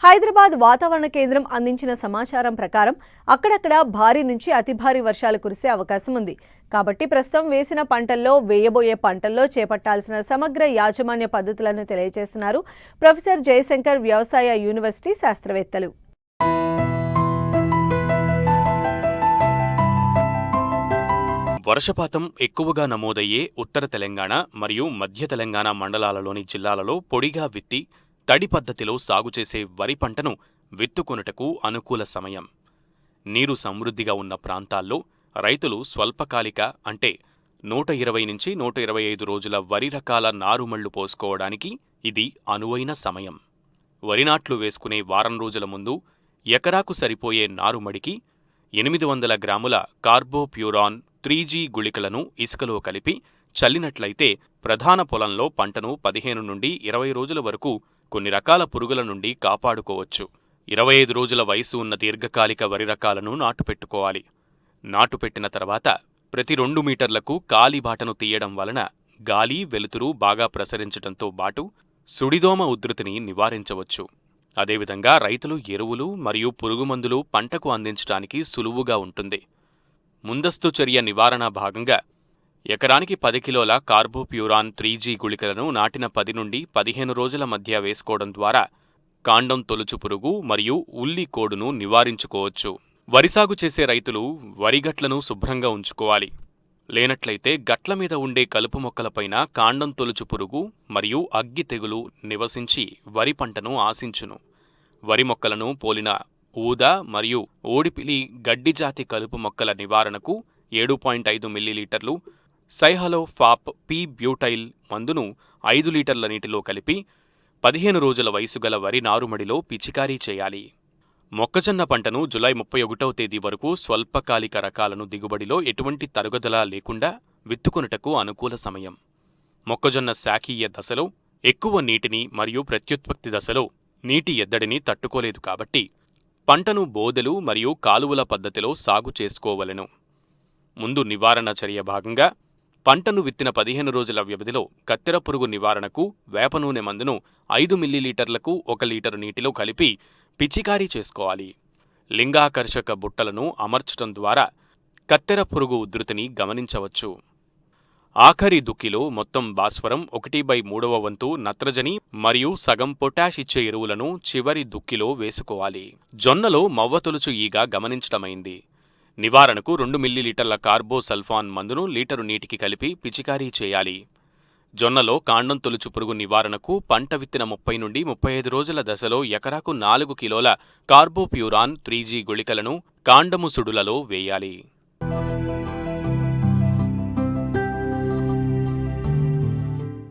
హైదరాబాద్ వాతావరణ కేంద్రం అందించిన సమాచారం ప్రకారం అక్కడక్కడ భారీ నుంచి అతి భారీ వర్షాలు కురిసే అవకాశం ఉంది. కాబట్టి ప్రస్తుతం వేసిన పంటల్లో, వేయబోయే పంటల్లో చేపట్టాల్సిన సమగ్ర యాజమాన్య పద్ధతులను తెలియజేస్తున్నారు ప్రొఫెసర్ జయశంకర్ వ్యవసాయ యూనివర్సిటీ శాస్త్రవేత్తలు. వర్షపాతం ఎక్కువగా నమోదయ్యే ఉత్తర తెలంగాణ మరియు మధ్య తెలంగాణ మండలాలలోని జిల్లాలలో పొడిగా విత్తి తడి పద్ధతిలో సాగు చేసే వరి పంటను విత్తుకొనుటకు అనుకూల సమయం. నీరు సమృద్ధిగా ఉన్న ప్రాంతాల్లో రైతులు స్వల్పకాలిక అంటే 120 నుంచి 125 రోజుల వరి రకాల నారుమళ్లు పోసుకోవడానికి ఇది అనువైన సమయం. వరి నాట్లు వేసుకునే వారం రోజుల ముందు ఎకరాకు సరిపోయే నారుమడికి 800 గ్రాముల కార్బోప్యూరాన్ 3G గుళికలను ఇసుకలో కలిపి చల్లినట్లయితే ప్రధాన పొలంలో పంటను 15 నుండి 20 రోజుల వరకు కొన్ని రకాల పురుగుల నుండి కాపాడుకోవచ్చు. 25 రోజుల వయసు ఉన్న దీర్ఘకాలిక వరి రకాలను నాటుపెట్టుకోవాలి. నాటుపెట్టిన తర్వాత ప్రతి 2 మీటర్లకు కాలిబాటను తీయడం వలన గాలి, వెలుతురు బాగా ప్రసరించడంతో పాటు సుడిదోమ ఉధృతిని నివారించవచ్చు. అదేవిధంగా రైతులు ఎరువులు మరియు పురుగుమందులు పంటకు అందించడానికి సులువుగా ఉంటుంది. ముందస్తు చర్య నివారణ భాగంగా ఎకరానికి 10 కిలోల కార్బోప్యూరాన్ 3G గుళికలను నాటిన 10 నుండి 15 రోజుల మధ్య వేసుకోవడం ద్వారా కాండం తొలుచు పురుగు మరియు ఉల్లి కోడును నివారించుకోవచ్చు. వరి సాగు చేసే రైతులు వరిగట్లను శుభ్రంగా ఉంచుకోవాలి. లేనట్లయితే గట్ల మీద ఉండే కలుపు మొక్కలపైన కాండం తొలుచు పురుగు మరియు అగ్గి తెగులు నివసించి వరి పంటను ఆశించును. వరి మొక్కలను పోలిన ఊద మరియు ఓడిపిలి గడ్డిజాతి కలుపు మొక్కల నివారణకు 7.5 మిల్లీలీటర్లు సైహలోఫాప్ పి బ్యూటైల్ మందును 5 లీటర్ల నీటిలో కలిపి 15 రోజుల వయసుగల వరి నారుమడిలో పిచికారీ చేయాలి. మొక్కజొన్న పంటను జులై 31వ తేదీ వరకు స్వల్పకాలిక రకాలను దిగుబడిలో ఎటువంటి తరుగుదల లేకుండా విత్తుకొనుటకు అనుకూల సమయం. మొక్కజొన్న శాఖీయ దశలో ఎక్కువ నీటిని మరియు ప్రత్యుత్పత్తి దశలో నీటి ఎద్దడిని తట్టుకోలేదు కాబట్టి పంటను బోదెలు మరియు కాలువల పద్ధతిలో సాగు చేసుకోవలెను. ముందు నివారణ చర్య భాగంగా పంటను విత్తిన 15 రోజుల వ్యవధిలో కత్తెర పురుగు నివారణకు వేప నూనె మందును 5 మిల్లీలీటర్లకు 1 లీటరు నీటిలో కలిపి పిచికారీ చేసుకోవాలి. లింగాకర్షక బుట్టలను అమర్చటం ద్వారా కత్తెర పురుగు ఉధృతిని గమనించవచ్చు. ఆఖరి దుక్కిలో మొత్తం భాస్వరం 1/3 వంతు నత్రజని మరియు సగం పొటాష్ ఇచ్చే ఎరువులను చివరి దుక్కిలో వేసుకోవాలి. జొన్నలో మవ్వతొలుచు ఈగ గమనించటమైంది. నివారణకు 2 మిల్లీలీటర్ల కార్బోసల్ఫాన్ మందును లీటరు నీటికి కలిపి పిచికారీ చేయాలి. జొన్నలో కాండం తొలుచు పురుగు నివారణకు పంట విత్తిన 30 నుండి 35 రోజుల దశలో ఎకరాకు 4 కిలోల కార్బోప్యూరాన్ 3G గుళికలను కాండము సుడులలో వేయాలి.